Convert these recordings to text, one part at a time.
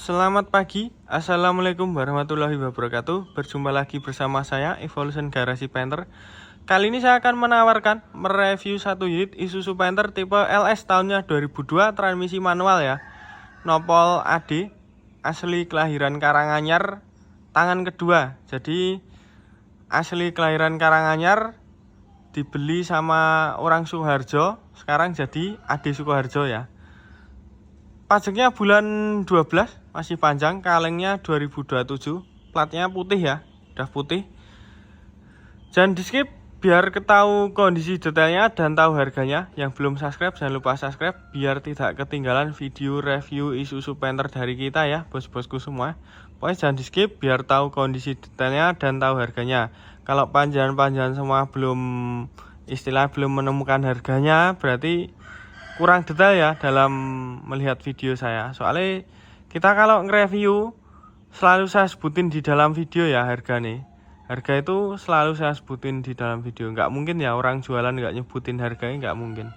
Selamat pagi, Assalamualaikum warahmatullahi wabarakatuh. Berjumpa lagi bersama saya, Evolution Garasi Panther. Kali ini saya akan mereview satu unit Isuzu Panther tipe LS tahunnya 2002, transmisi manual ya. Nopol AD, asli kelahiran Karanganyar, tangan kedua. Jadi asli kelahiran Karanganyar, dibeli sama orang Sukoharjo, sekarang jadi AD Sukoharjo ya. Pajaknya bulan 12, masih panjang, kalengnya 2027, platnya putih ya, udah putih. Jangan di skip biar ketahui kondisi detailnya dan tahu harganya. Yang belum subscribe jangan lupa subscribe biar tidak ketinggalan video review Isuzu Panther dari kita ya, bos-bosku semua. Pokoknya jangan di skip biar tahu kondisi detailnya dan tahu harganya. Kalau panjangan-panjangan semua belum menemukan harganya, berarti kurang detail ya dalam melihat video saya. Soalnya kita kalau nge-review selalu saya sebutin di dalam video ya harga nih. Harga itu selalu saya sebutin di dalam video. Nggak mungkin ya orang jualan nggak nyebutin harganya, nggak mungkin.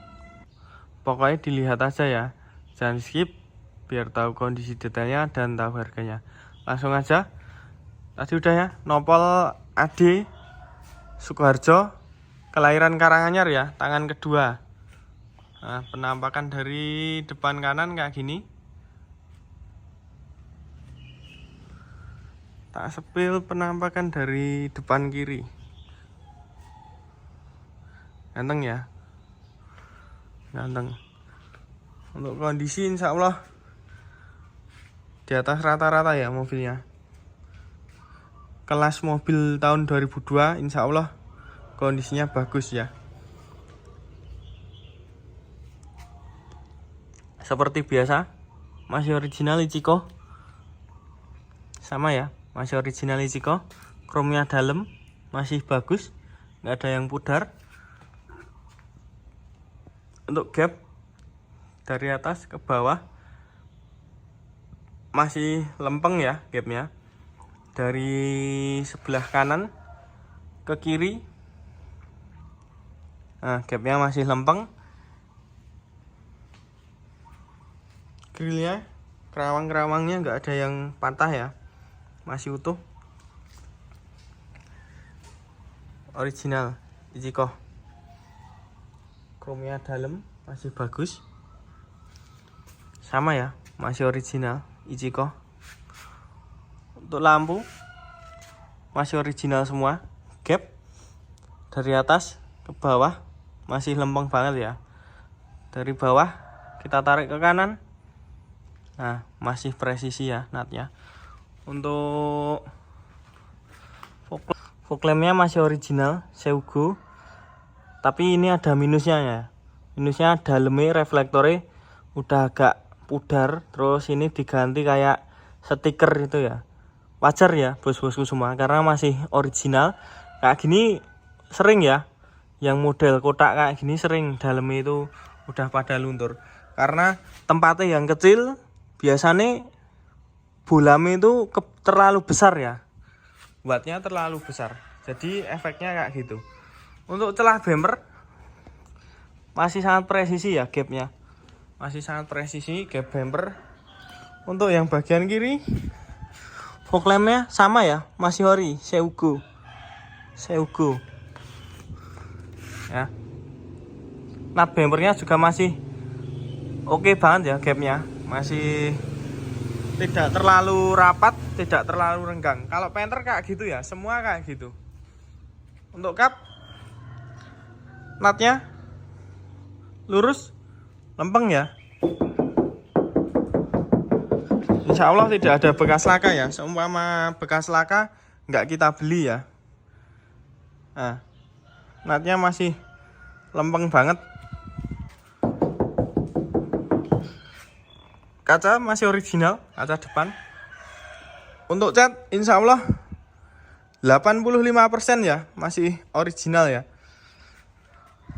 Pokoknya dilihat aja ya. Jangan skip biar tahu kondisi detailnya dan tahu harganya. Langsung aja. Tadi udah ya, nopol AD Sukoharjo, kelahiran Karanganyar ya, tangan kedua. Nah, penampakan dari depan kanan kayak gini. Tak sepil penampakan dari depan kiri. Ganteng ya. Ganteng. Untuk kondisi insya Allah di atas rata-rata ya mobilnya. Kelas mobil tahun 2002 insya Allah kondisinya bagus ya. Seperti biasa, masih original Ichiko. Sama ya, masih original Ichiko. Chrome-nya dalam, masih bagus, nggak ada yang pudar. Untuk gap dari atas ke bawah masih lempeng ya gapnya. Dari sebelah kanan ke kiri, nah gapnya masih lempeng. Grillnya, kerawang-kerawangnya nggak ada yang patah ya, masih utuh. Original Ichiko. Chrome-nya dalam, masih bagus. Sama ya, masih original Ichiko. Untuk lampu masih original semua. Gap dari atas ke bawah masih lempeng banget ya. Dari bawah kita tarik ke kanan, nah masih presisi ya natnya. Untuk fog lampnya masih original Seugo, tapi ini ada minusnya ya. Minusnya dalamnya reflektornya udah agak pudar, terus ini diganti kayak stiker itu ya. Wajar ya bos-bosku semua, karena masih original. Kayak gini sering ya, yang model kotak kayak gini sering dalamnya itu udah pada luntur, karena tempatnya yang kecil. Biasanya bolamnya itu terlalu besar ya, wattnya terlalu besar, jadi efeknya kayak gitu. Untuk celah bumper masih sangat presisi ya, gapnya masih sangat presisi gap bumper. Untuk yang bagian kiri fog lampnya sama ya, masih ori Seugo ya. Nut bumpernya juga masih oke banget ya, gapnya masih tidak terlalu rapat, tidak terlalu renggang. Kalau Panther kayak gitu ya, semua kayak gitu. Untuk kap, nutnya lurus, lempeng ya. Insya Allah tidak ada bekas laka ya. Seumpama bekas laka nggak kita beli ya. Nah, nutnya masih lempeng banget. Kaca masih original, kaca depan. Untuk cat insya Allah 85% ya, masih original ya.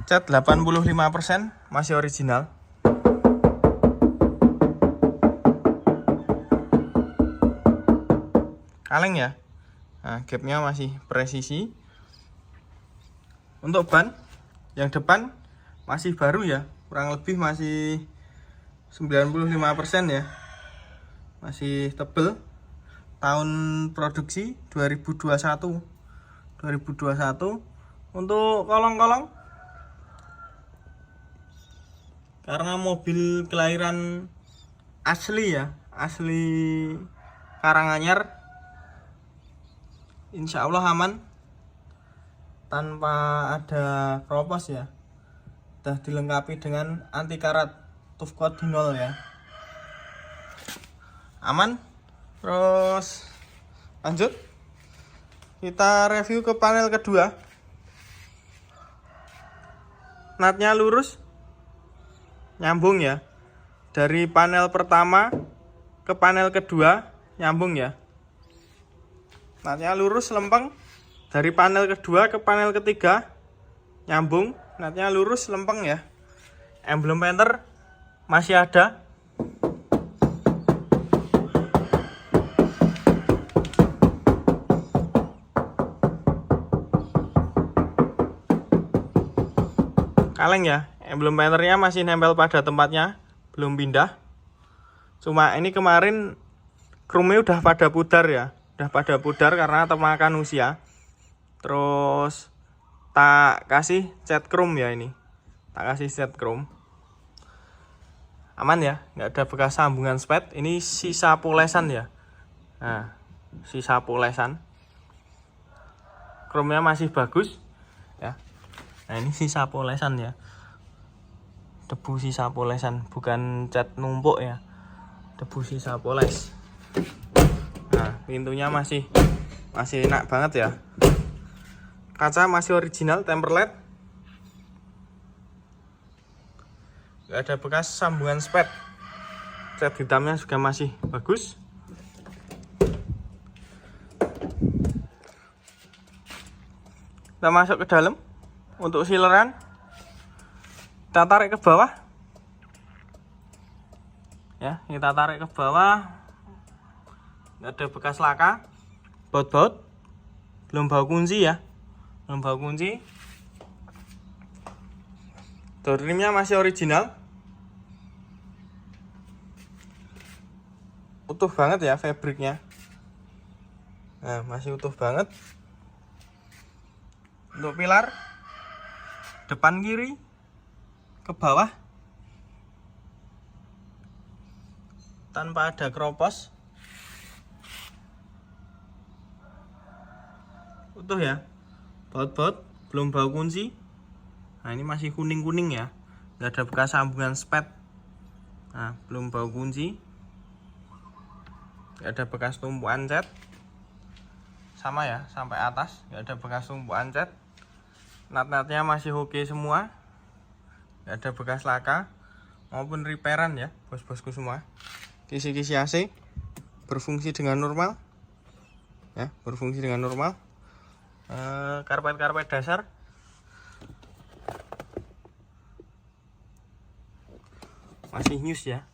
Cat 85% masih original. Kaleng ya. Nah, gapnya masih presisi. Untuk ban yang depan masih baru ya, kurang lebih masih 95% ya. masih tebel. Tahun produksi 2021. Untuk kolong-kolong, karena mobil kelahiran asli ya, asli Karanganyar, insya Allah aman, tanpa ada kropos ya. Udah dilengkapi dengan anti karat, tough coat di nol ya, aman. Terus lanjut, kita review ke panel kedua. Natnya lurus, nyambung ya, dari panel pertama ke panel kedua nyambung ya. Natnya lurus lempeng, dari panel kedua ke panel ketiga nyambung, natnya lurus lempeng ya. Emblem Panther masih ada. Kaleng ya, emblem Panthernya masih nempel pada tempatnya, belum pindah. Cuma ini kemarin chrome-nya udah pada pudar ya, udah pada pudar karena termakan usia. Terus tak kasih cat chrome ya, ini tak kasih cat chrome. Aman ya, nggak ada bekas sambungan spet. Ini sisa polesan ya, nah sisa polesan. Chrome-nya masih bagus ya. Nah ini sisa polesan ya, debu sisa polesan, bukan cat numpuk ya, debu sisa poles. Nah pintunya masih enak banget ya. Kaca masih original, temperled, gak ada bekas sambungan spet. Cat hitamnya juga masih bagus. Kita masuk ke dalam. Untuk sileran, kita tarik ke bawah ya, kita tarik ke bawah, nggak ada bekas laka, baut-baut, belum bau kunci ya, belum bau kunci. Door trimnya masih original, utuh banget ya fabriknya. Nah masih utuh banget. Untuk pilar depan kiri ke bawah tanpa ada kropos, utuh ya. Baut-baut belum bau kunci. Nah ini masih kuning-kuning ya, nggak ada bekas sambungan spet. Nah belum bau kunci, nggak ada bekas tumpuan cat, sama ya sampai atas, nggak ada bekas tumpuan cat. Nat-natnya masih oke semua, nggak ada bekas laka maupun repairan ya bos-bosku semua. Kisi-kisi AC berfungsi dengan normal ya, berfungsi dengan normal. Karpet-karpet dasar masih news ya,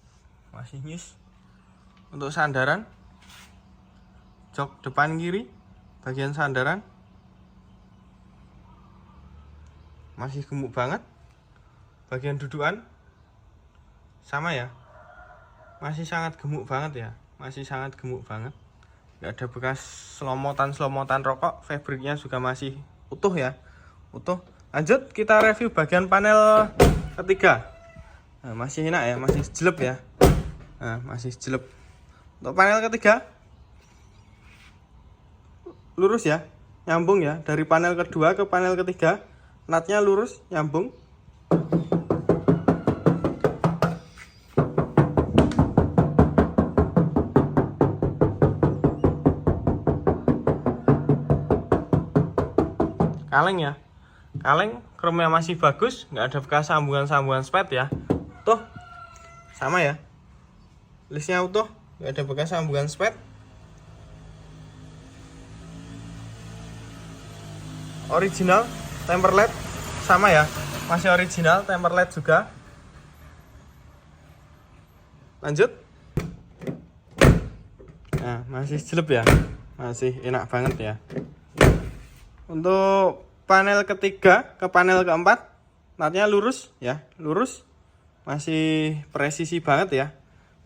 masih news. Untuk sandaran, jok depan kiri bagian sandaran masih gemuk banget. Bagian dudukan sama ya, masih sangat gemuk banget ya, masih sangat gemuk banget. Gak ada bekas selomotan rokok, fabriknya juga masih utuh ya, utuh. Lanjut kita review bagian panel ketiga. Nah, masih enak ya, masih jelek ya. Nah masih jelek. Untuk panel ketiga lurus ya, nyambung ya, dari panel kedua ke panel ketiga. Natnya lurus, nyambung. Kaleng ya, kaleng, chrome-nya masih bagus, nggak ada bekas sambungan spet ya. Tuh, sama ya, listnya utuh, nggak ada bekas sambungan spet. Original, temperled, sama ya, masih original, temperled juga. Lanjut. Nah masih jelek ya, masih enak banget ya. Untuk panel ketiga ke panel keempat, natnya lurus ya, lurus, masih presisi banget ya,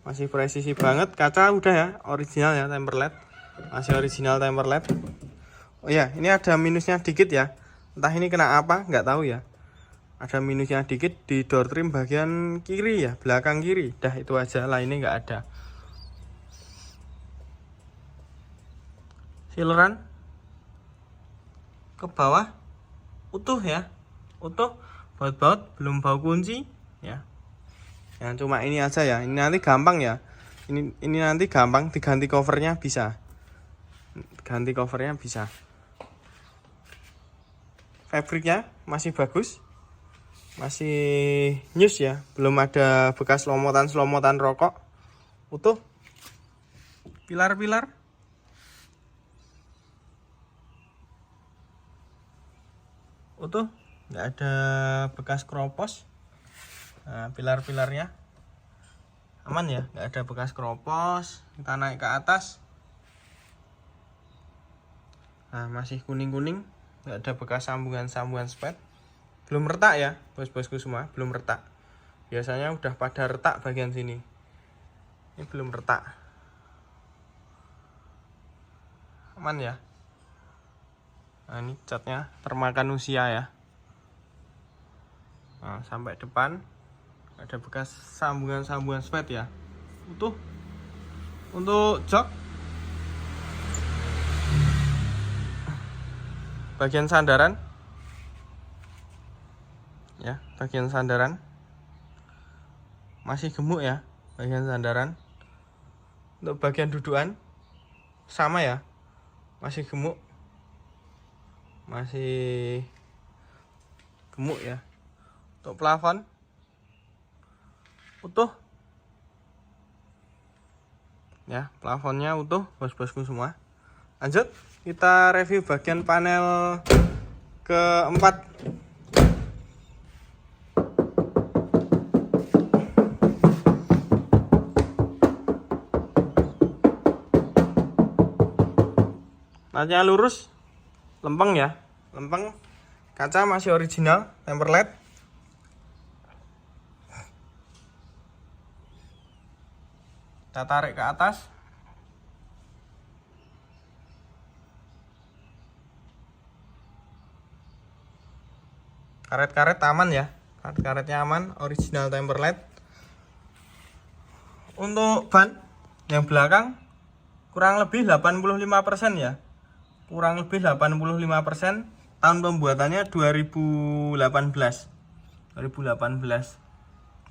masih presisi banget. Kaca udah ya, original ya, tempered LED, masih original tempered LED. Oh ya, ini ada minusnya dikit ya, entah ini kena apa nggak tahu ya. Ada minusnya dikit di door trim bagian kiri ya, belakang kiri. Dah itu aja, lainnya nggak ada. Sileran ke bawah utuh ya, utuh, baut-baut belum bau kunci ya. Yang cuma ini aja ya, ini nanti gampang ya. Ini nanti gampang diganti covernya bisa. Ganti covernya bisa. Fabriknya masih bagus. Masih nyus ya, belum ada bekas selomotan rokok. Utuh. Pilar-pilar utuh, nggak ada bekas keropos. Nah, pilar-pilarnya aman ya, nggak ada bekas keropos. Kita naik ke atas. Nah, masih kuning-kuning, nggak ada bekas sambungan spet. Belum retak ya, bos-bosku semua, belum retak. Biasanya udah pada retak bagian sini. Ini belum retak. Aman ya. Nah, ini catnya termakan usia ya. Nah, sampai depan ada bekas sambungan spet ya. Utuh. Untuk jok bagian sandaran ya, bagian sandaran masih gemuk ya, bagian sandaran. Untuk bagian dudukan sama ya, masih gemuk, masih gemuk ya. Untuk plafon utuh ya, plafonnya utuh bos-bosku semua. Lanjut kita review bagian panel keempat. Kaca lurus, lempeng ya, lempeng. Kaca masih original, tempered LED. Kita tarik ke atas. Karet-karet aman ya, karet-karetnya aman, original tempered LED. Untuk ban yang belakang kurang lebih 85% ya, kurang lebih 85%. Tahun pembuatannya 2018.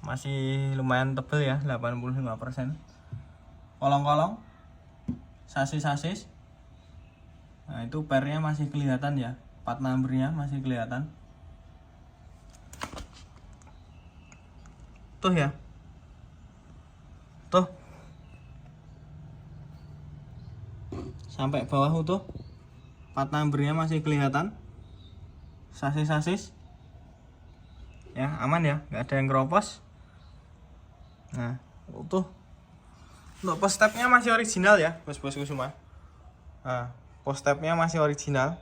Masih lumayan tebel ya, 85%. Kolong-kolong, sasis. Nah, itu pernya masih kelihatan ya, plat numbernya masih kelihatan. Tuh ya. Tuh. Sampai bawah utuh. Plat numbernya masih kelihatan. Sasis. Ya, aman ya, nggak ada yang keropos. Nah, utuh. Untuk post stepnya masih original ya, bos-bosku semua. Nah, post stepnya masih original.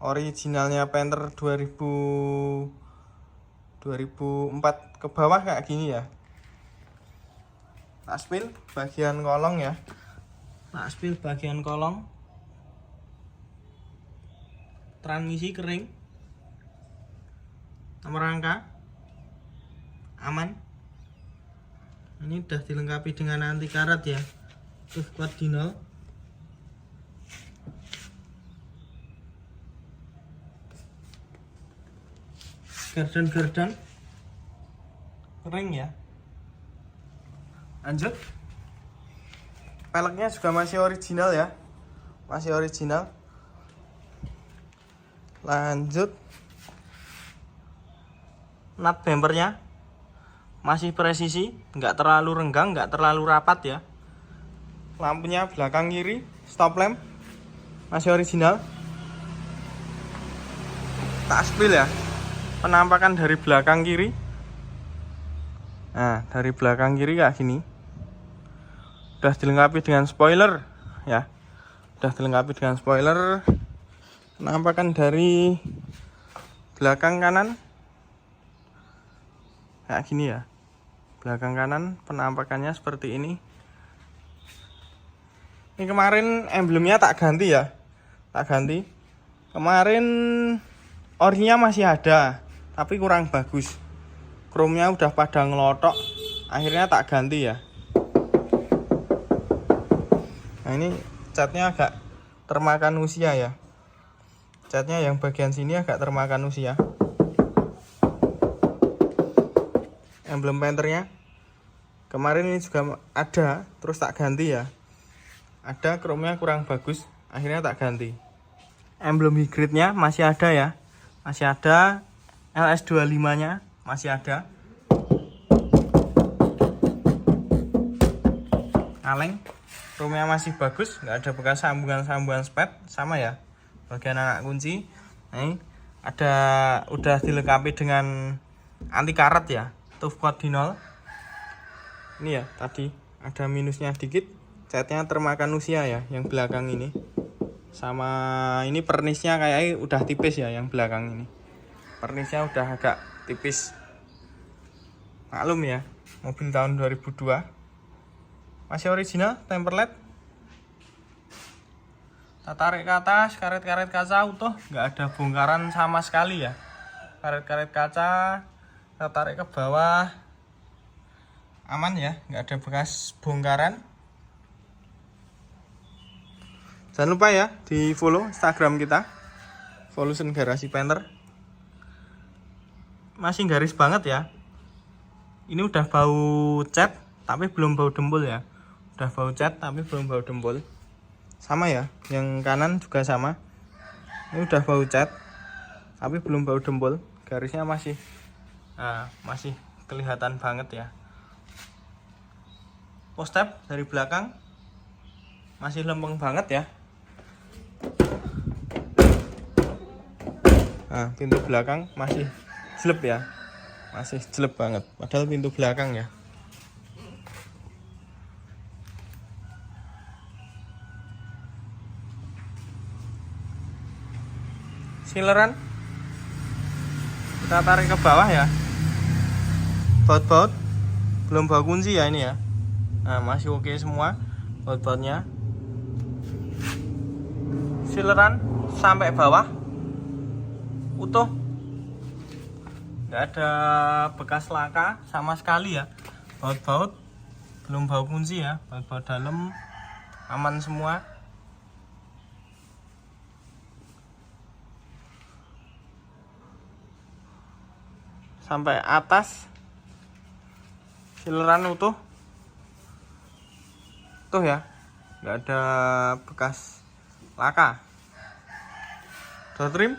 Originalnya Panther 2004 ke bawah kayak gini ya. Aspil bagian kolong ya. Aspil bagian kolong. Transmisi kering. Nomor rangka aman. Ini udah dilengkapi dengan anti karat ya. Tuh kuat dino. Gardan kering ya. Lanjut. Peleknya juga masih original ya. Masih original. Lanjut. Nut bumpernya masih presisi, nggak terlalu renggang, nggak terlalu rapat ya. Lampunya belakang kiri, stop lamp masih original. Tak spill ya. Penampakan dari belakang kiri. Nah, dari belakang kiri kayak gini. Udah dilengkapi dengan spoiler ya. Udah dilengkapi dengan spoiler. Penampakan dari belakang kanan kayak gini ya. Belakang kanan penampakannya seperti ini. Ini kemarin emblemnya tak ganti ya, tak ganti. Kemarin orinya masih ada, tapi kurang bagus. Chrome-nya udah pada ngelotok, akhirnya tak ganti ya. Nah ini catnya agak termakan usia ya. Catnya yang bagian sini agak termakan usia. Emblem Panthernya kemarin ini juga ada, terus tak ganti ya. Ada, chrome-nya kurang bagus, akhirnya tak ganti. Emblem high-grade-nya masih ada ya. Masih ada. LS25-nya masih ada. Kaleng, chrome-nya masih bagus, nggak ada bekas sambungan-sambungan spet, sama ya. Bagian anak kunci, ini ada, udah dilengkapi dengan anti karat ya. Tough coat di 0. Ini ya, tadi ada minusnya dikit, catnya termakan usia ya, yang belakang ini. Sama ini pernisnya kayaknya udah tipis ya, yang belakang ini. Pernisnya udah agak tipis. Maklum ya, mobil tahun 2002. Masih original, temperlate. Kita tarik ke atas, karet-karet kaca utuh, nggak ada bongkaran sama sekali ya. Karet-karet kaca, kita tarik ke bawah, aman ya, nggak ada bekas bongkaran. Jangan lupa ya di follow Instagram kita, Evolution Garasi Panther. Masih garis banget ya. Ini udah bau cat tapi belum bau dempul ya. Udah bau cat tapi belum bau dempul. Sama ya, yang kanan juga sama. Ini udah bau cat tapi belum bau dempul. Garisnya masih masih kelihatan banget ya. Post tab dari belakang masih lempeng banget ya. Nah, pintu belakang masih jelek ya, masih jelek banget, padahal pintu belakang ya. Sileran kita tarik ke bawah ya. Baut-baut belum bau kunci ya ini ya. Nah, masih oke semua baut-bautnya. Sileran sampai bawah utuh, nggak ada bekas laka sama sekali ya. Baut-baut belum bau kunci ya, baut-baut dalam aman semua. Sampai atas sileran utuh tuh ya, nggak ada bekas laka. Door trim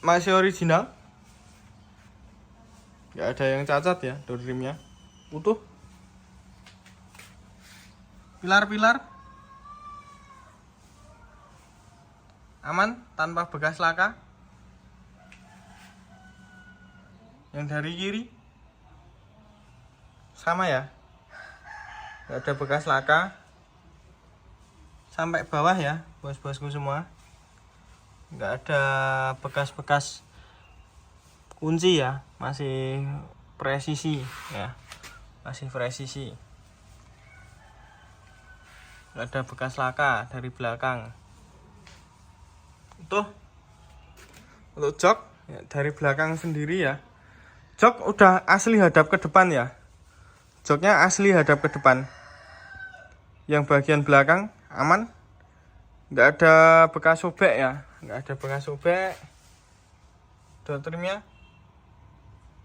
masih original, nggak ada yang cacat ya. Door trimnya utuh. Pilar-pilar aman tanpa bekas laka. Yang dari kiri sama ya, nggak ada bekas laka. Sampai bawah ya bos-bosku semua, nggak ada bekas-bekas kunci ya, masih presisi ya, masih presisi. Nggak ada bekas laka dari belakang. Tuh untuk jok ya, dari belakang sendiri ya, jok udah asli hadap ke depan ya. Joknya asli hadap ke depan. Yang bagian belakang aman, nggak ada bekas sobek ya, nggak ada bekas sobek. Door trimnya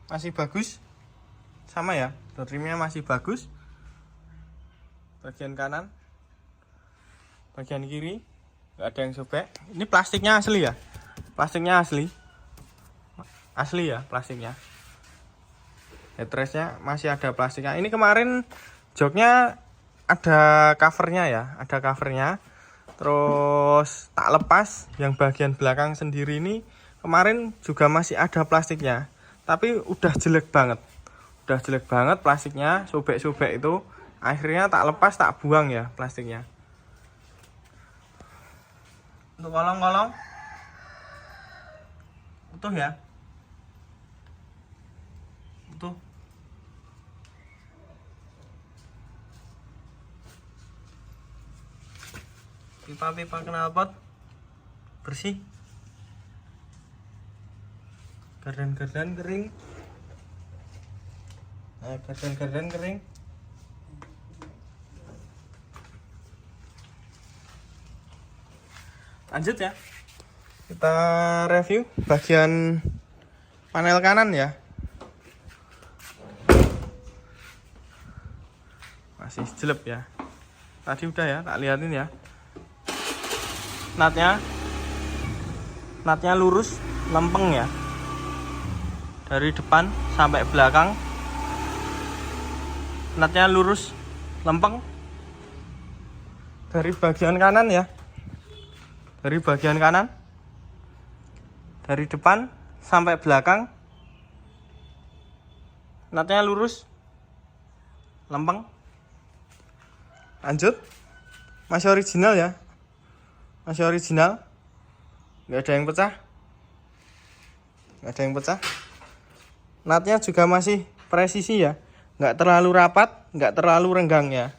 masih bagus, sama ya. Door trimnya masih bagus. Bagian kanan, bagian kiri nggak ada yang sobek. Ini plastiknya asli ya, plastiknya asli ya plastiknya. Headrestnya masih ada plastiknya. Ini kemarin joknya ada covernya ya, ada covernya. Terus tak lepas yang bagian belakang sendiri ini kemarin juga masih ada plastiknya, tapi udah jelek banget plastiknya, sobek-sobek itu. Akhirnya tak lepas, tak buang ya plastiknya. Untuk kolong-kolong utuh ya, utuh pipa-pipa knalpot bersih, gardan-gardan kering. Gardan-gardan kering. Lanjut ya, kita review bagian panel kanan ya. Masih jelek ya, tadi udah ya, tak liatin ya. Natnya lurus, lempeng ya, dari depan sampai belakang. Natnya lurus, lempeng dari bagian kanan ya, dari bagian kanan, dari depan sampai belakang. Natnya lurus, lempeng. Lanjut, masih original ya, masih original, nggak ada yang pecah. Natnya juga masih presisi ya, nggak terlalu rapat, nggak terlalu renggang ya.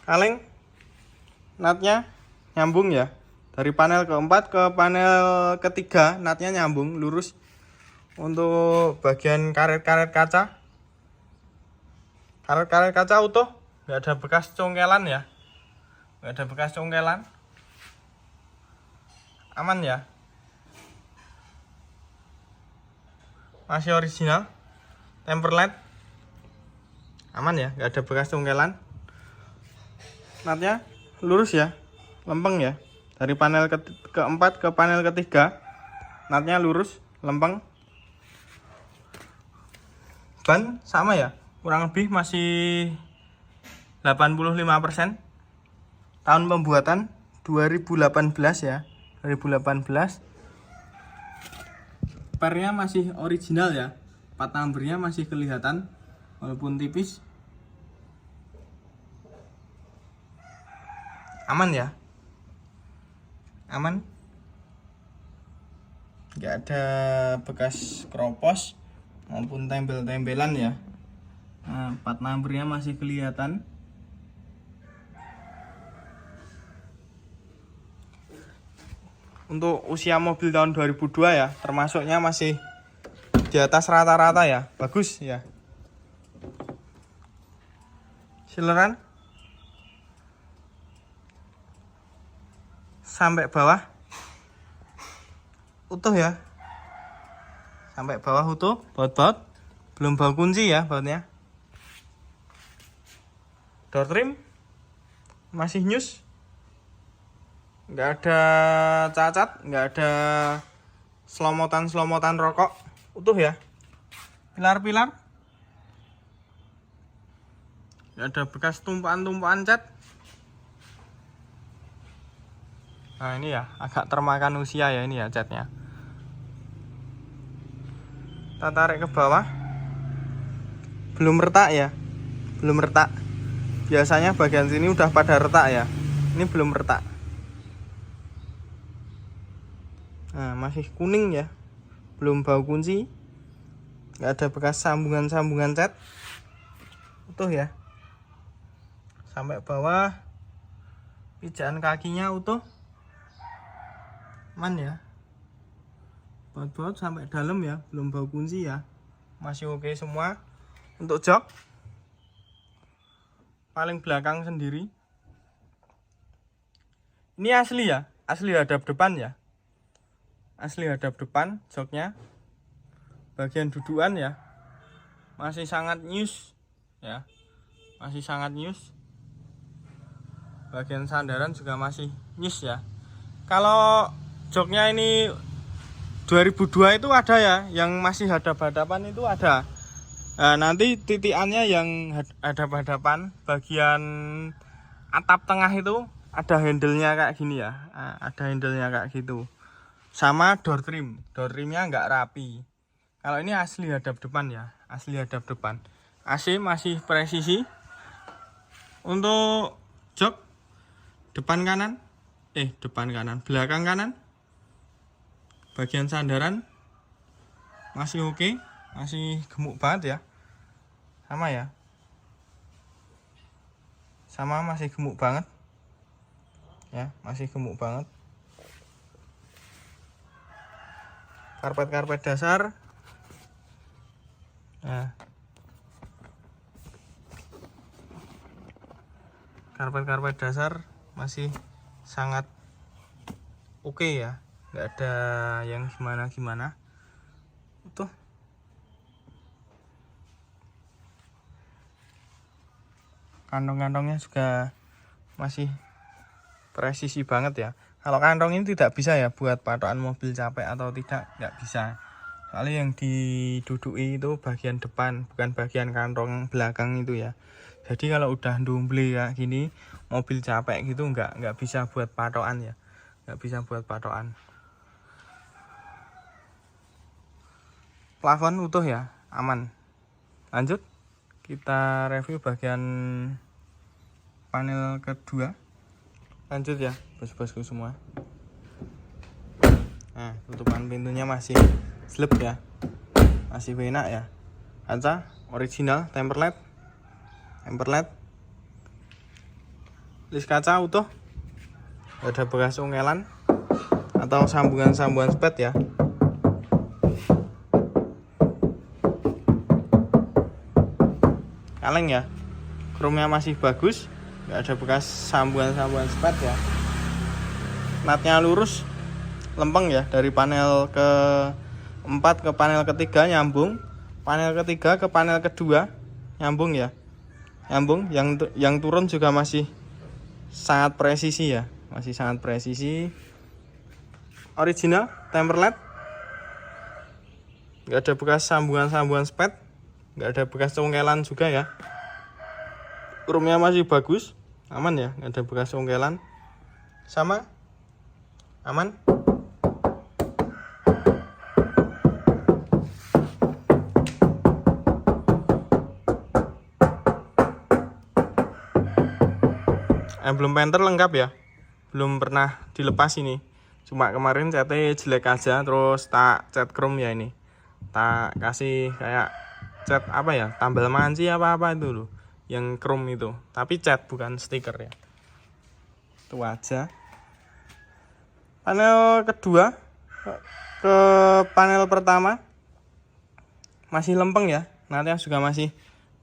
Kaleng natnya nyambung ya, dari panel keempat ke panel ketiga natnya nyambung lurus. Untuk bagian karet-karet kaca utuh, nggak ada bekas congkelan ya, aman ya, masih original. Temper LED aman ya, nggak ada bekas congkelan. Natnya lurus ya, lempeng ya, dari panel keempat ke panel ketiga natnya lurus, lempeng. Ban sama ya, kurang lebih masih 85%. Tahun pembuatan 2018 ya, 2018. Pernya masih original ya, plat numbernya masih kelihatan walaupun tipis. Aman ya, aman, nggak ada bekas keropos maupun tempel-tempelan ya. Nah, plat numbernya masih kelihatan. Untuk usia mobil tahun 2002 ya, termasuknya masih di atas rata-rata ya, bagus ya. Sileran sampai bawah utuh ya, sampai bawah utuh. Baut belum bau kunci ya, bautnya. Door trim masih nyus, nggak ada cacat, nggak ada selomotan rokok, utuh ya. Pilar-pilar nggak ada bekas tumpahan cat. Nah ini ya, agak termakan usia ya ini ya catnya. Kita tarik ke bawah, belum retak ya, belum retak. Biasanya bagian sini udah pada retak ya, ini belum retak. Nah masih kuning ya, belum bau kunci, nggak ada bekas sambungan cat, utuh ya. Sampai bawah, pijakan kakinya utuh, aman ya. Baut sampai dalam ya, belum bau kunci ya, masih oke semua. Untuk jok paling belakang sendiri, ini asli ya, asli hadap depan ya, asli hadap depan joknya. Bagian dudukan ya masih sangat nyus ya, masih sangat nyus. Bagian sandaran juga masih nyus ya. Kalau joknya ini 2002 itu ada ya, yang masih hadap-hadapan itu ada. Nah, nanti titikannya yang hadap-hadapan bagian atap tengah itu ada handle-nya kayak gini ya. Nah, ada handle-nya kayak gitu. Sama door trimnya nggak rapi. Kalau ini asli hadap depan ya, asli hadap depan. AC masih presisi. Untuk jok depan kanan, belakang kanan, bagian sandaran masih oke, masih gemuk banget ya. Sama ya, sama masih gemuk banget ya, masih gemuk banget. Karpet dasar, nah karpet dasar masih sangat oke ya, nggak ada yang gimana tuh. Kantong-kantongnya juga masih presisi banget ya. Kalau kantong ini tidak bisa ya buat patokan mobil capek atau tidak, nggak bisa. Soalnya yang diduduki itu bagian depan, bukan bagian kantong belakang itu ya. Jadi kalau udah dumble kayak gini, mobil capek gitu nggak bisa buat patokan ya, nggak bisa buat patokan. Plafon utuh ya, aman. Lanjut, kita review bagian panel kedua. Lanjut ya bos-bosku semua. Nah, tutupan pintunya masih slip ya, masih enak ya. Kaca original, tempered list kaca utuh, ada bekas ungkelan atau sambungan spet ya. Kaleng ya, chrome-nya masih bagus, nggak ada bekas sambungan spet ya. Natnya lurus, lempeng ya, dari panel ke 4 ke panel ketiga nyambung, panel ketiga ke panel kedua nyambung ya, nyambung. Yang turun juga masih sangat presisi ya, masih sangat presisi. Original tempered, nggak ada bekas sambungan spet, nggak ada bekas congkelan juga ya. Chrome-nya masih bagus, aman ya, nggak ada bekas congkelan, sama aman. Emblem Panther lengkap ya, belum pernah dilepas ini, cuma kemarin catnya jelek aja, terus tak cat chrome ya. Ini tak kasih kayak cat apa ya, tambal manci apa itu loh, yang chrome itu, tapi cat bukan stiker ya. Itu aja. Panel kedua ke panel pertama masih lempeng ya, nanti juga masih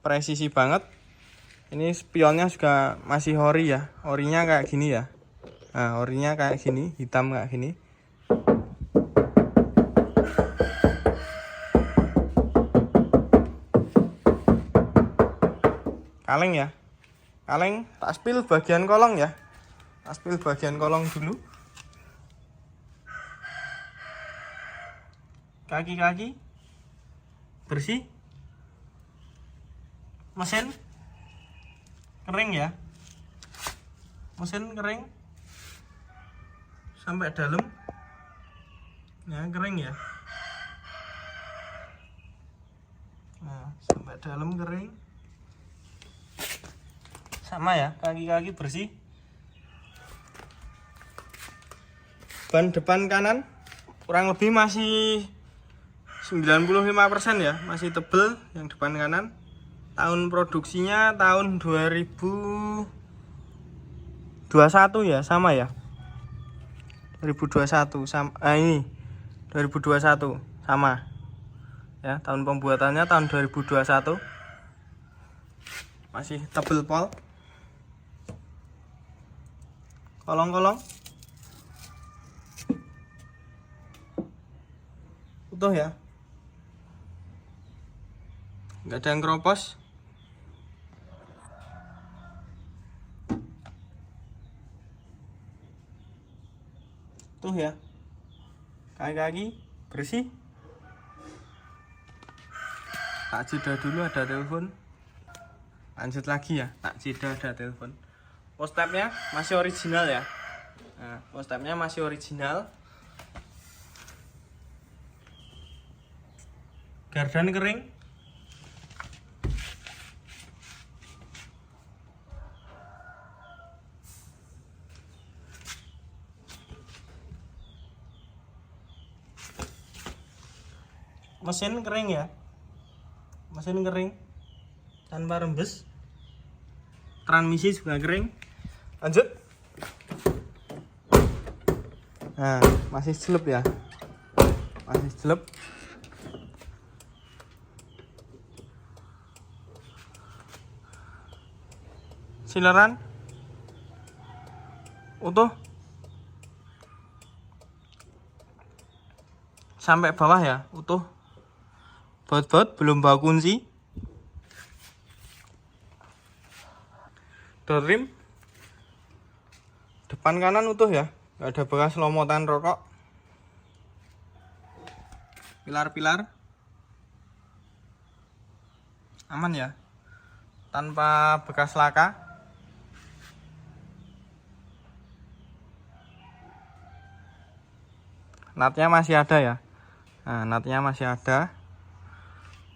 presisi banget. Ini spionnya juga masih ori ya, orinya kayak gini ya. Nah, orinya kayak gini, hitam kayak gini. Kaleng ya, kaleng. Tak spill bagian kolong ya, tak spill bagian kolong dulu. Kaki-kaki bersih, mesin kering ya, mesin kering sampai dalam ya, kering ya. Nah, sampai dalam kering, sama ya, kaki-kaki bersih. Ban depan kanan kurang lebih masih 95% ya, masih tebel yang depan kanan. Tahun produksinya tahun 2021 ya, sama ya, 2021 sama. Ini 2021 sama ya, tahun pembuatannya tahun 2021. Masih tebel pol. Kolong-kolong utuh ya, nggak ada yang keropos. Tuh ya, kaki-kaki bersih. Tak jeda dulu, ada telepon. Lanjut lagi ya, tak jeda, ada telepon. Postapnya masih original ya. Nah, postapnya masih original. Gardan kering. mesin kering ya, mesin kering tanpa rembes, transmisi juga kering. Lanjut. Nah, masih jelek ya, masih jelek. Sileran utuh sampai bawah ya, utuh. Baut-baut belum bawa kunci. Door rim depan kanan utuh ya, nggak ada bekas lomotan rokok. Pilar-pilar aman ya, tanpa bekas laka. Natnya masih ada ya, nah natnya masih ada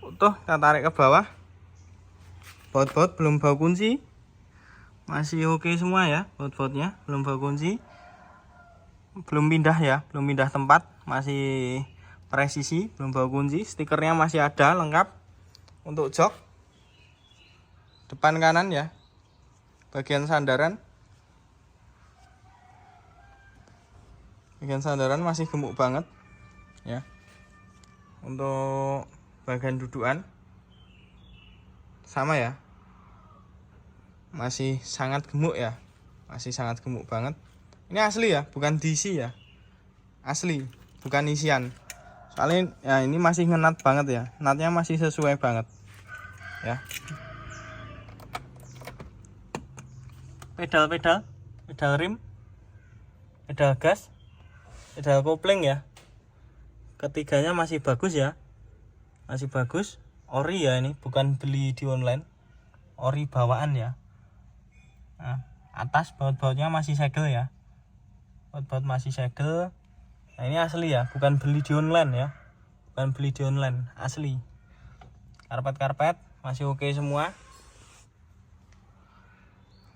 utuh. Kita tarik ke bawah. Baut-baut belum bawa kunci, masih oke semua ya. Baut-bautnya belum bawa kunci, belum pindah ya, belum pindah tempat, masih presisi, belum bawa kunci. Stikernya masih ada lengkap. Untuk jok depan kanan ya, bagian sandaran masih gemuk banget ya. Untuk bagian dudukan sama ya, masih sangat gemuk ya, masih sangat gemuk banget. Ini asli ya, bukan DC ya, asli, bukan isian. Soalnya ya ini masih ngenat banget ya, natnya masih sesuai banget ya. Pedal rim, pedal gas, pedal kopling ya, ketiganya masih bagus ya, masih bagus. Ori ya, ini bukan beli di online, ori bawaan ya. Nah, atas baut-bautnya masih segel ya, baut-baut masih segel. Nah ini asli ya, bukan beli di online ya, bukan beli di online, asli. Karpet masih oke semua.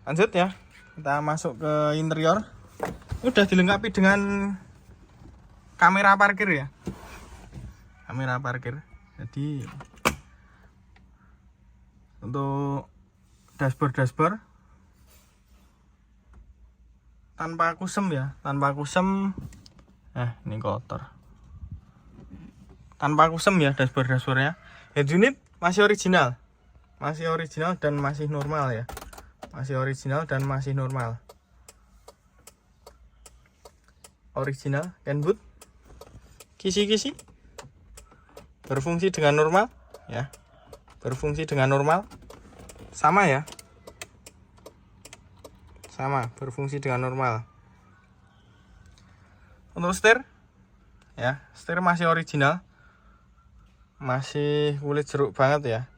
Lanjut ya, kita masuk ke interior. Udah dilengkapi dengan kamera parkir ya, kamera parkir. Jadi untuk dashboard tanpa kusem ya, tanpa kusem. Ini kotor, tanpa kusem ya dashboardnya. Head unit masih original dan masih normal ya, masih original dan masih normal. Original Kenwood, kisi-kisi berfungsi dengan normal ya, berfungsi dengan normal, sama ya, sama, berfungsi dengan normal. Untuk setir ya, setir masih original, masih kulit jeruk banget ya.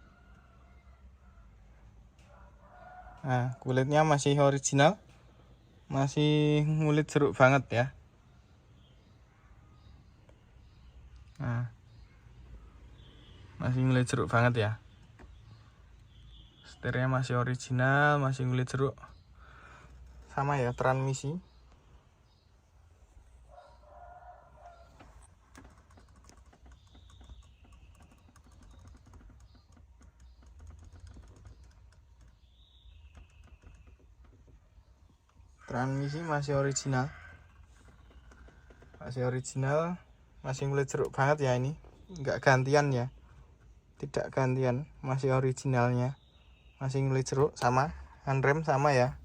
Nah, kulitnya masih original, masih kulit jeruk banget ya. Nah, masih kulit jeruk banget ya. Setirnya masih original, masih kulit jeruk. Sama ya, transmisi. Transmisi masih original, masih kulit jeruk banget ya. Ini enggak gantian ya, tidak gantian, masih originalnya, masih kulit jeruk. Sama handrem sama ya.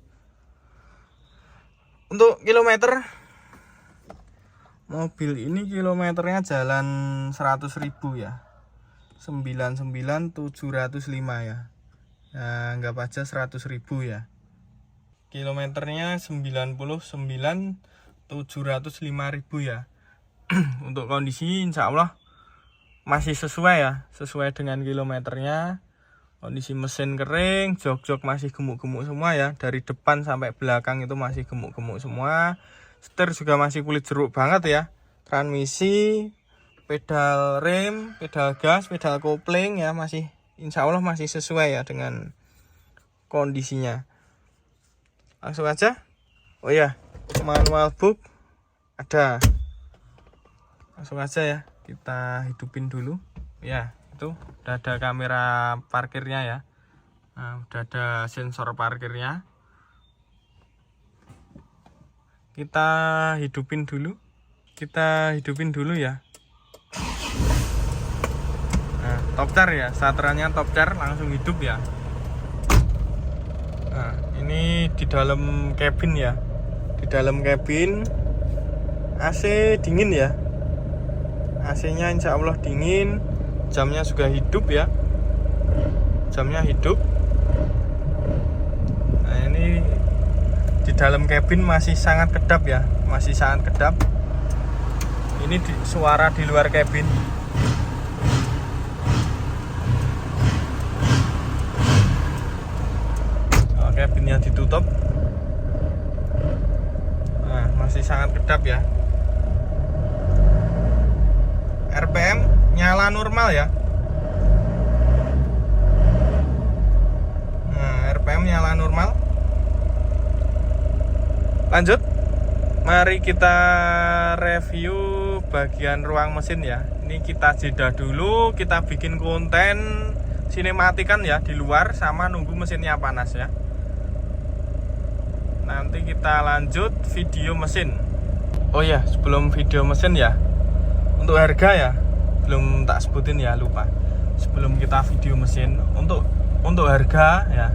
Untuk kilometer, mobil ini kilometernya jalan 100.000 ya, 99.705 ya. Nah, anggap aja 100.000 ya. Kilometernya 99.705.000 ya. Untuk kondisi insya Allah masih sesuai ya, sesuai dengan kilometernya. Kondisi mesin kering, jok-jok masih gemuk-gemuk semua ya, dari depan sampai belakang itu masih gemuk-gemuk semua. Setir juga masih kulit jeruk banget ya. Transmisi, pedal rem, pedal gas, pedal kopling ya, masih insya Allah masih sesuai ya dengan kondisinya. Langsung aja. Oh ya, manual book ada. Langsung aja ya, kita hidupin dulu. Ya, itu udah ada kamera parkirnya ya. Nah, udah ada sensor parkirnya. Kita hidupin dulu ya. Nah, top char ya, starterannya top char, langsung hidup ya. Nah, ini di dalam cabin ya. Di dalam cabin AC dingin ya. AC-nya insya Allah dingin. Jamnya juga hidup ya. Jamnya hidup. Nah, ini di dalam cabin masih sangat kedap ya. Masih sangat kedap. Ini suara di luar cabin. Cabinnya ditutup. Nah, masih sangat kedap ya. RPM nyala normal ya. Nah, RPM nyala normal. Lanjut, mari kita review bagian ruang mesin ya. Ini kita jeda dulu, kita bikin konten sinematikan ya di luar sama nunggu mesinnya panas ya. Nanti kita lanjut video mesin. Oh ya, sebelum video mesin ya, untuk harga ya belum tak sebutin ya, lupa. Sebelum kita video mesin, untuk harga ya,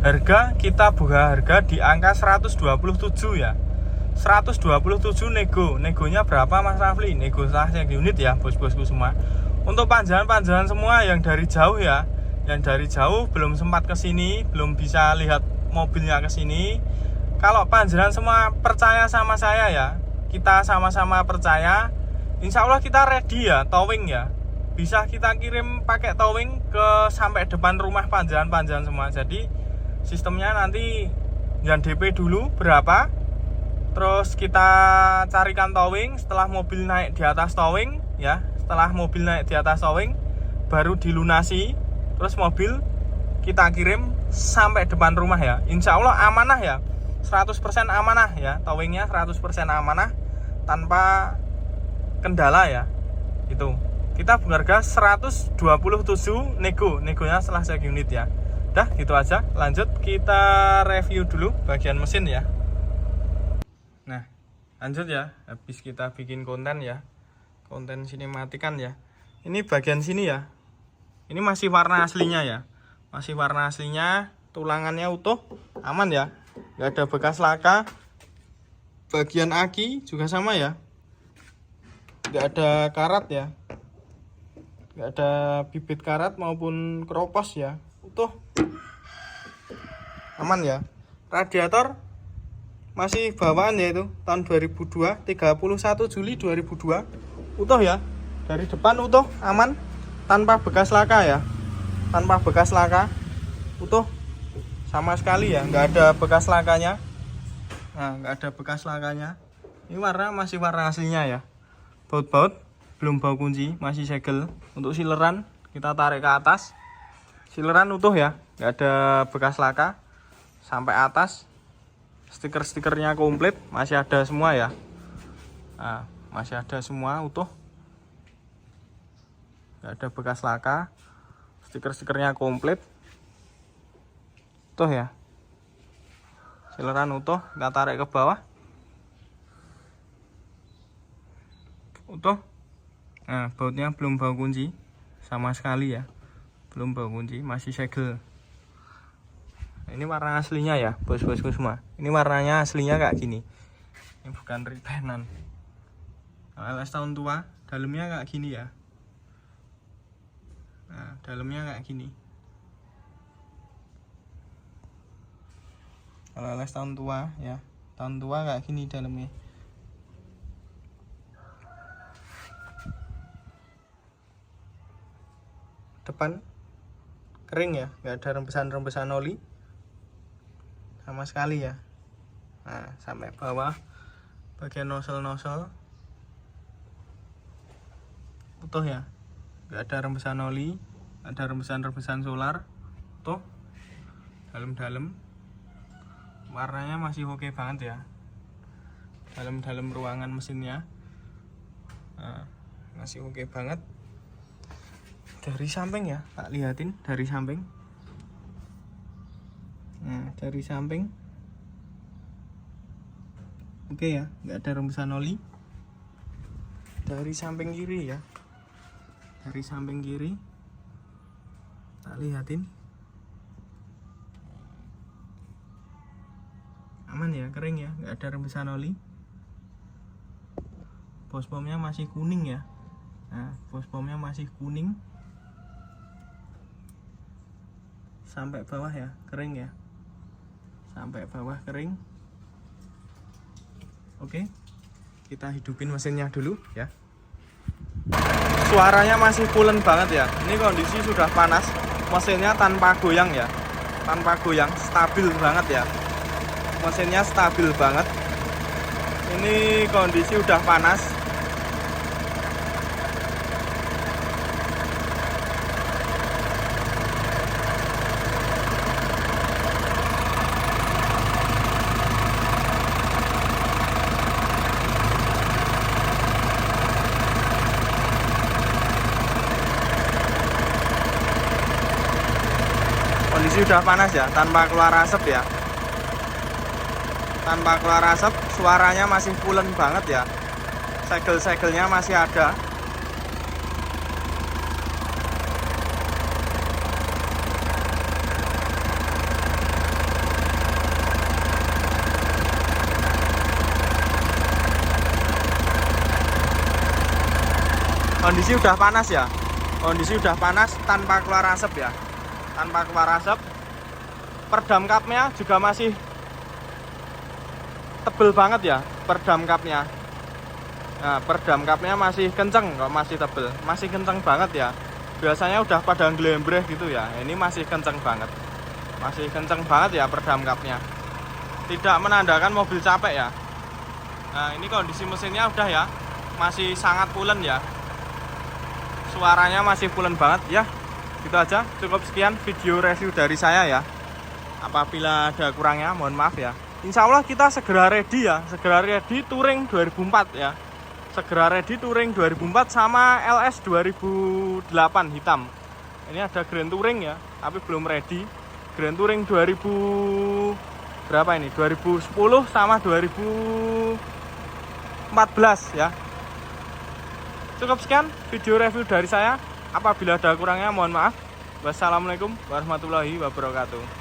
harga kita buka harga di angka 127 ya. 127 negonya berapa Mas Rafli? Nego sek unit ya bos-bosku semua. Untuk panjangan semua yang dari jauh ya, yang dari jauh belum sempat kesini, belum bisa lihat mobilnya kesini. Kalau panjenengan semua percaya sama saya ya, kita sama-sama percaya, insya Allah kita ready ya, towing ya. Bisa kita kirim pakai towing ke sampai depan rumah panjenengan semua. Jadi sistemnya nanti yang DP dulu berapa, terus kita carikan towing. Setelah mobil naik di atas towing ya, baru dilunasi, terus mobil kita kirim sampai depan rumah ya. Insya Allah amanah ya, 100% amanah ya, towingnya 100% amanah tanpa kendala ya. Itu kita harga 127 negonya setelah cek unit ya. Udah gitu aja, lanjut kita review dulu bagian mesin ya. Nah, lanjut ya, habis kita bikin konten ya, konten sinematikan ya. Ini bagian sini ya, ini masih warna aslinya ya, masih warna aslinya, tulangannya utuh, aman ya, nggak ada bekas laka. Bagian aki juga sama ya, nggak ada karat ya, nggak ada bibit karat maupun keropos ya, utuh, aman ya. Radiator masih bawaan ya, itu tahun 2002, 31 Juli 2002, utuh ya. Dari depan utuh, aman, tanpa bekas laka ya, tanpa bekas laka, utuh sama sekali ya, nggak ada bekas lakanya. Nah, nggak ada bekas lakanya. Ini warna masih warna aslinya ya. Baut-baut belum bau kunci, masih segel. Untuk sileran kita tarik ke atas, sileran utuh ya, nggak ada bekas laka sampai atas. Stiker-stikernya komplit, masih ada semua ya. Nah, masih ada semua utuh, nggak ada bekas laka. Stiker-stikernya komplit, utuh ya. Sileran utuh, kita tarik ke bawah, utuh. Nah, bautnya belum bau kunci sama sekali ya, belum bau kunci, masih segel. Ini warna aslinya ya bos-bosku semua, ini warnanya aslinya kayak gini, ini bukan repaintan. LS tahun tua, dalamnya kayak gini ya. Nah, dalamnya kayak gini. Kalau LS tahun tua ya, tahun tua kayak gini dalamnya. Depan kering ya, nggak ada rembesan-rembesan oli sama sekali ya. Nah, sampai bawah bagian nosel-nosel utuh ya, nggak ada rembesan oli, ada rembesan-rembesan solar, utuh. Dalam-dalam warnanya masih oke banget ya, dalam-dalam ruangan mesinnya. Nah, masih oke banget. Dari samping ya, tak lihatin dari samping. Nah, dari samping. Oke ya, nggak ada rembesan oli. Dari samping kiri ya. Dari samping kiri. Tak lihatin. Aman ya, kering ya, nggak ada rembesan oli. Bospomnya masih kuning ya. Nah, bospomnya masih kuning. Sampai bawah ya, kering ya. Sampai bawah kering. Oke. Kita hidupin mesinnya dulu ya. Suaranya masih pulen banget ya. Ini kondisi sudah panas. Mesinnya tanpa goyang ya. Tanpa goyang, stabil banget ya. Mesinnya stabil banget. Ini kondisi udah panas. Kondisi udah panas ya, tanpa keluar asap ya. Tanpa keluar asap, suaranya masih pulen banget ya. Segel-segelnya masih ada. Kondisi udah panas ya. Kondisi udah panas tanpa keluar asap ya. Tanpa keluar asap. Perdam kapnya juga masih tebel banget ya, perdam kapnya. Nah, perdam kapnya masih kenceng kok, masih tebel, masih kenceng banget ya. Biasanya udah pada nglembreh gitu ya, ini masih kenceng banget. Masih kenceng banget ya perdam kapnya. Tidak menandakan mobil capek ya. Nah, ini kondisi mesinnya udah ya, masih sangat pulen ya. Suaranya masih pulen banget ya. Gitu aja, cukup sekian video review dari saya ya. Apabila ada kurangnya mohon maaf ya. Insya Allah kita segera ready ya, segera ready Touring 2004 ya. Segera ready Touring 2004 sama LS 2008 hitam. Ini ada Grand Touring ya, tapi belum ready. Grand Touring 2000 berapa ini? 2010 sama 2014 ya. Cukup sekian video review dari saya. Apabila ada kurangnya mohon maaf. Wassalamualaikum warahmatullahi wabarakatuh.